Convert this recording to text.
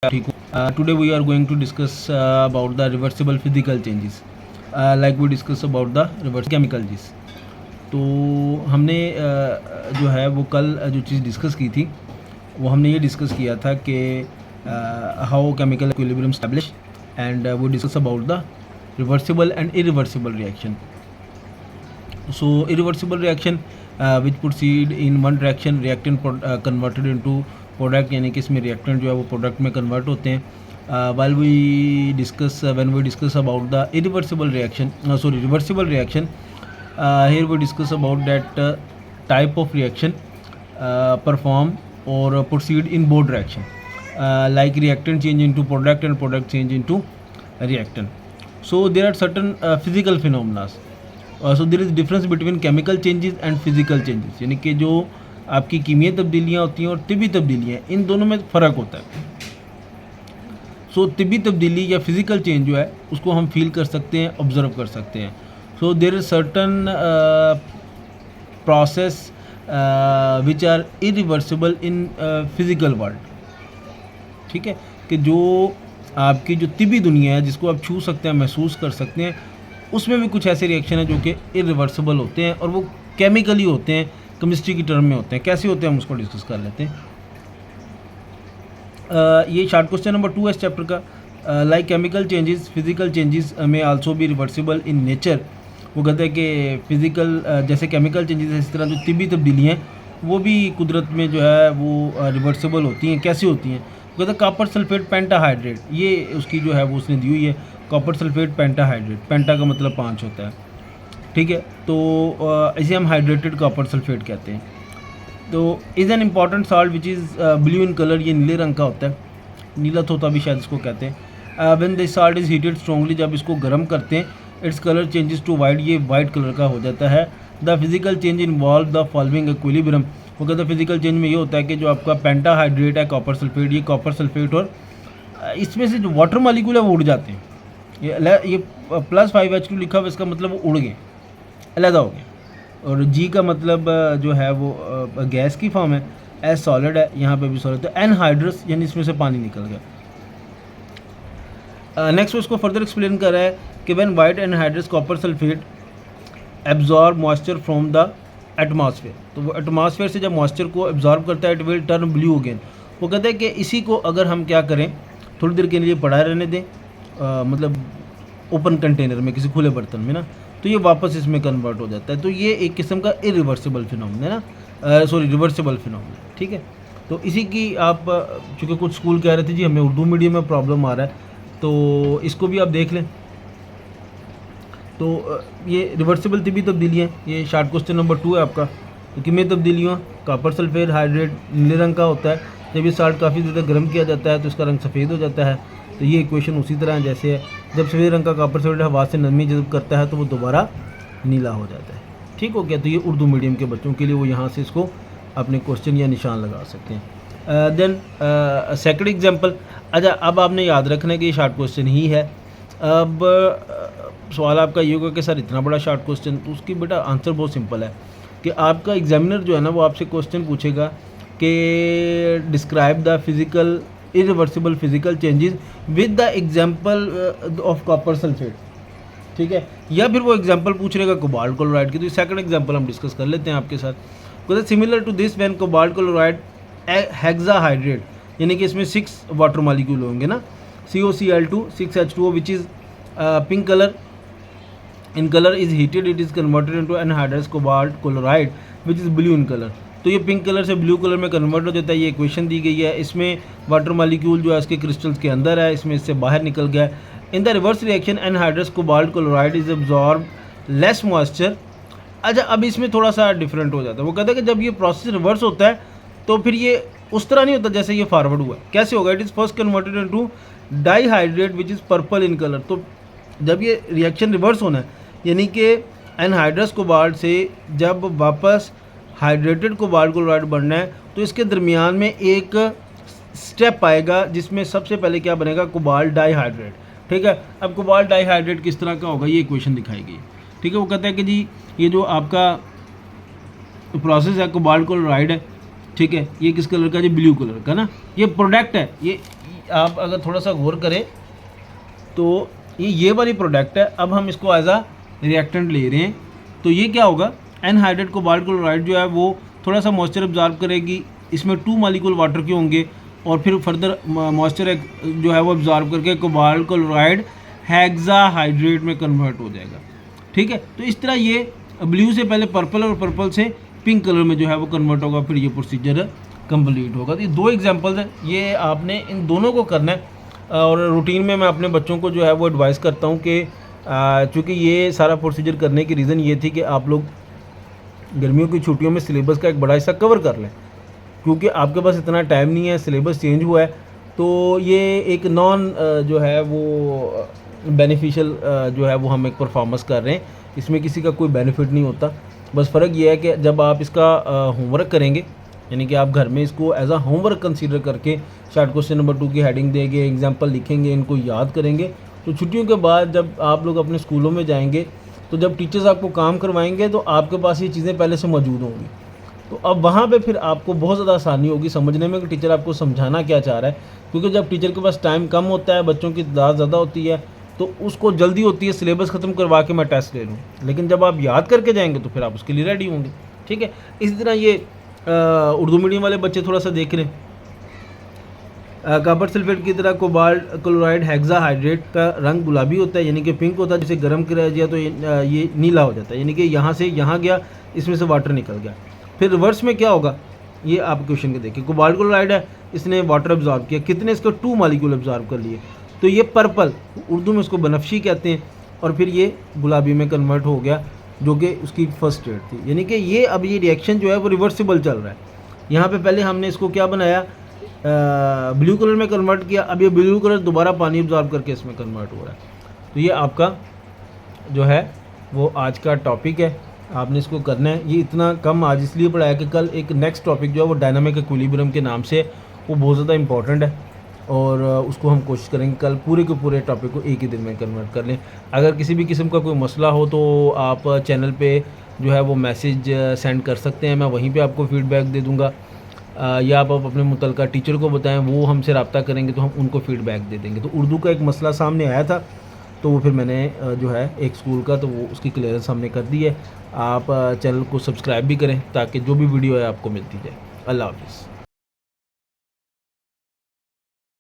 ठीक हो। Today we are going to discuss about the reversible physical changes, like we discuss about the reverse chemical changes. तो हमने जो है वो कल जो चीज़ डिस्कस की थी वो हमने ये डिस्कस किया था कि how chemical equilibrium establish, and वो discuss about the reversible and irreversible reaction. So irreversible reaction which proceed in one direction, reactant converted into product, यानी कि इसमें reactant जो है वो product में convert होते हैं. While we discuss when we discuss about the irreversible reaction, reversible reaction, here we discuss about that type of reaction perform or proceed in both direction, like reactant change into product and product change into reactant. So there are certain physical phenomena. So there is difference between chemical changes and physical changes, यानी कि जो आपकी कीमियाई तब्दीलियाँ होती हैं और तिब्बी तब्दीलियाँ, इन दोनों में फ़र्क होता है. सो तिब्बी तब्दीली या फिज़िकल चेंज जो है उसको हम फील कर सकते हैं, ऑब्ज़र्व कर सकते हैं. So there is certain process which are irreversible in physical world. ठीक है, कि जो आपकी जो तिब्बी दुनिया है जिसको आप छू सकते हैं, महसूस कर सकते हैं, उसमें भी कुछ ऐसे रिएक्शन हैं जो कि इरिवर्सिबल होते हैं और वो केमिकली होते हैं, केमिस्ट्री की टर्म में होते हैं. कैसे होते हैं हम उसको डिस्कस कर लेते हैं. ये शार्ट क्वेश्चन नंबर 2 है इस चैप्टर का. Like chemical changes physical changes में आल्सो भी रिवर्सिबल इन नेचर. वो कहते हैं कि फिजिकल जैसे केमिकल चेंजेस इस तरह जो तिब्बी तब्दीलियाँ हैं वो भी कुदरत में जो है वो रिवर्सिबल होती हैं. कैसी होती हैं? वो कहते हैं कॉपर सल्फेट पेंटाहाइड्रेट, ये उसकी जो है वो उसने दी हुई है. कॉपर सल्फेट पेंटाहाइड्रेट, पेंटा का मतलब 5 होता है. ठीक है, तो इसे हम हाइड्रेटेड कॉपर सल्फेट कहते हैं. तो is an important salt which is blue in colour, ये नीले रंग का होता है, नीला तोता भी शायद इसको कहते हैं. When this salt is heated strongly, जब इसको गर्म करते हैं, its colour changes to white, ये वाइट कलर का हो जाता है. The physical change involve the following equilibrium. वो कहते हैं फिजिकल चेंज में ये होता है कि जो आपका पेंटाहाइड्रेट है कॉपर सल्फेट, ये कॉपर सल्फेट और इसमें से जो वाटर मालिक्यूल है वो उड़ जाते हैं. ये +5H2 लिखा हुआ, इसका मतलब वो उड़ गए, अलग हो गए. और G का मतलब जो है वो गैस की फॉर्म है, S सॉलिड है, यहाँ पे भी सॉलिड. तो एनहाइड्रस यानी इसमें से पानी निकल गया. नेक्स्ट उसको फर्दर एक्सप्लेन कर रहा है कि when white anhydrous copper sulphate absorb moisture from the atmosphere, तो वो एटमॉस्फेयर से जब मॉइस्चर को एब्जॉर्ब करता है, it will turn blue again. वो कहते हैं कि इसी को अगर हम क्या करें, थोड़ी देर के लिए पड़ा रहने दें, मतलब ओपन कंटेनर में, किसी खुले बर्तन में ना, तो ये वापस इसमें कन्वर्ट हो जाता है. तो ये एक किस्म का इरिवर्सिबल फिनोमेना है ना, रिवर्सिबल फिनोमेना. ठीक है, तो इसी की आप चूँकि कुछ स्कूल कह रहे थे जी हमें उर्दू मीडियम में प्रॉब्लम आ रहा है, तो इसको भी आप देख लें. तो ये रिवर्सिबल तिब्बी तब्दीलियाँ, ये शार्ट क्वेश्चन नंबर 2 है आपका. तो कीमियाई तब्दीलियाँ, कॉपर सल्फेट हाइड्रेट नीले रंग का होता है, जब ये साल्ट काफ़ी ज़्यादा गर्म किया जाता है तो इसका रंग सफ़ेद हो जाता है. तो ये इक्वेशन उसी तरह जैसे है, जब सफ़ेद रंग का कॉपर सल्फेट हवा से नमी जज़ब करता है तो वो दोबारा नीला हो जाता है. ठीक हो गया. तो ये उर्दू मीडियम के बच्चों के लिए वो यहाँ से इसको अपने क्वेश्चन या निशान लगा सकते हैं. Then second example. अच्छा, अब आपने याद रखना है कि ये शार्ट क्वेश्चन ही है. अब सवाल आपका ये होगा कि सर इतना बड़ा शार्ट क्वेश्चन, तो उसकी बेटा आंसर बहुत सिंपल है कि आपका एग्जामिनर जो है ना वो आपसे क्वेश्चन पूछेगा कि describe the physical irreversible physical changes with the example of copper sulphate. ठीक है, या फिर वो एग्जांपल पूछ रहेगा कोबाल्ट क्लोराइड की. तो सेकंड एग्जांपल हम डिस्कस कर लेते हैं आपके साथ. Because similar to this when cobalt chloride hexahydrate, यानी कि इसमें 6 वाटर मॉलिक्यूल होंगे ना, COCl2 6H2O which is pink colour in color is heated, it is converted into anhydrous cobalt chloride which is blue in color. तो ये pink colour से blue colour में convert हो जाता है. ये इक्वेशन दी गई है. इसमें वाटर मॉलिक्यूल जो है इसके क्रिस्टल्स के अंदर है, इसमें इससे बाहर निकल गया. In the reverse reaction anhydrous cobalt chloride is absorb less moisture. अच्छा, अब इसमें थोड़ा सा डिफरेंट हो जाता है. वो कहते हैं कि जब ये प्रोसेस रिवर्स होता है तो फिर ये उस तरह नहीं होता जैसे ये फॉरवर्ड हुआ. कैसे होगा? It is first converted into dihydrate which is purple in colour. तो जब ये रिएक्शन रिवर्स होना है, यानी कि एनहाइड्रस कोबाल्ट से जब वापस हाइड्रेटेड कोबाल्ट क्लोराइड बनना है, तो इसके दरमियान में एक स्टेप आएगा जिसमें सबसे पहले क्या बनेगा, कोबाल्ट डाईहाइड्रेट. ठीक है, अब कोबाल्ट डाईहाइड्रेट किस तरह का होगा ये इक्वेशन दिखाई गई. ठीक है, वो कहता है कि जी ये जो आपका प्रोसेस है कोबाल्ट क्लोराइड है, ठीक है, ये किस कलर का, जी ब्लू कलर का ना, ये प्रोडक्ट है, आप अगर थोड़ा सा गौर करें तो ये वाली प्रोडक्ट है, अब हम इसको एज आ रिएक्टेंट ले रहे हैं। तो ये क्या होगा, एनहाइड्रेट कोबाल्ट क्लोराइड जो है वो थोड़ा सा मॉइस्चर ऑब्जॉर्व करेगी, इसमें 2 मॉलिक्यूल वाटर के होंगे और फिर फर्दर मॉइस्चर जो है वो ऑब्जॉर्व करके कोबाल्ट क्लोराइड हेक्साहाइड्रेट में कन्वर्ट हो जाएगा। ठीक है, तो इस तरह ये ब्लू से पहले पर्पल और पर्पल से पिंक कलर में जो है वो कन्वर्ट होगा, फिर ये प्रोसीजर कंप्लीट होगा। तो ये 2 एग्जांपल्स हैं, ये आपने इन दोनों को करना है। और रूटीन में मैं अपने बच्चों को जो है वो एडवाइस करता हूँ कि चूँकि ये सारा प्रोसीजर करने की रीज़न ये थी कि आप लोग गर्मियों की छुट्टियों में सिलेबस का एक बड़ा हिस्सा कवर कर लें, क्योंकि आपके पास इतना टाइम नहीं है, सिलेबस चेंज हुआ है। तो ये एक नॉन जो है वो बेनिफिशियल जो है वो हम एक परफॉर्मेंस कर रहे हैं, इसमें किसी का कोई बेनिफिट नहीं होता। बस फ़र्क ये है कि जब आप इसका होमवर्क करेंगे, यानी कि आप घर में इसको एज आ होमवर्क कंसीडर करके शार्ट क्वेश्चन नंबर 2 की हेडिंग देंगे, एग्जांपल लिखेंगे, इनको याद करेंगे, तो छुट्टियों के बाद जब आप लोग अपने स्कूलों में जाएंगे तो जब टीचर्स आपको काम करवाएंगे तो आपके पास ये चीज़ें पहले से मौजूद होंगी। तो अब वहाँ पे फिर आपको बहुत ज़्यादा आसानी होगी समझने में कि टीचर आपको समझाना क्या चाह रहा है, क्योंकि जब टीचर के पास टाइम कम होता है, बच्चों की तादाद ज़्यादा होती है, तो उसको जल्दी होती है सिलेबस ख़त्म करवा के मैं टेस्ट ले लूँ। लेकिन जब आप याद करके जाएंगे तो फिर आप उसके लिए रेडी होंगे। ठीक है, इसी तरह ये उर्दू मीडियम वाले बच्चे थोड़ा सा देख लें, कॉपर सल्फेट की तरह कोबाल्ट क्लोराइड हेक्साहाइड्रेट का रंग गुलाबी होता है, यानी कि पिंक होता है। जिसे गर्म किया जाए तो ये नीला हो जाता है, यानी कि यहाँ से यहाँ गया, इसमें से वाटर निकल गया। फिर रिवर्स में क्या होगा, ये आप क्वेश्चन के देखिए, कोबाल्ट क्लोराइड है, इसने वाटर ऑब्जॉर्व किया, कितने, इसको 2 मॉलिक्यूल ऑब्जॉर्व कर लिए, तो ये पर्पल, उर्दू में उसको बनफशी कहते हैं, और फिर ये गुलाबी में कन्वर्ट हो गया, जो कि उसकी फर्स्ट स्टेट थी। यानी कि ये अब ये रिएक्शन जो है वो रिवर्सिबल चल रहा है। यहाँ पे पहले हमने इसको क्या बनाया, ब्लू कलर में कन्वर्ट किया, अब ये ब्लू कलर दोबारा पानी ऑब्जॉर्व करके इसमें कन्वर्ट हो रहा है। तो ये आपका जो है वो आज का टॉपिक है, आपने इसको करना है। ये इतना कम आज इसलिए पढ़ाया कि कल एक नेक्स्ट टॉपिक जो है वो डायनामिक इक्विलिब्रियम के नाम से, वो बहुत ज़्यादा इंपॉर्टेंट है, और उसको हम कोशिश करेंगे कल पूरे के पूरे टॉपिक को एक ही दिन में कन्वर्ट कर लें। अगर किसी भी किस्म का कोई मसला हो तो आप चैनल पे जो है वो मैसेज सेंड कर सकते हैं, मैं वहीं पे आपको फीडबैक दे दूँगा, या आप अपने मुतलका टीचर को बताएं, वो हमसे रब्ता करेंगे तो हम उनको फीडबैक दे देंगे। तो उर्दू का एक मसला सामने आया था, तो वो फिर मैंने जो है एक स्कूल का, तो वो उसकी क्लियरेंस हमने कर दी है। आप चैनल को सब्सक्राइब भी करें ताकि जो भी वीडियो है आपको मिलती जाए। अल्लाह हाफ़िज़।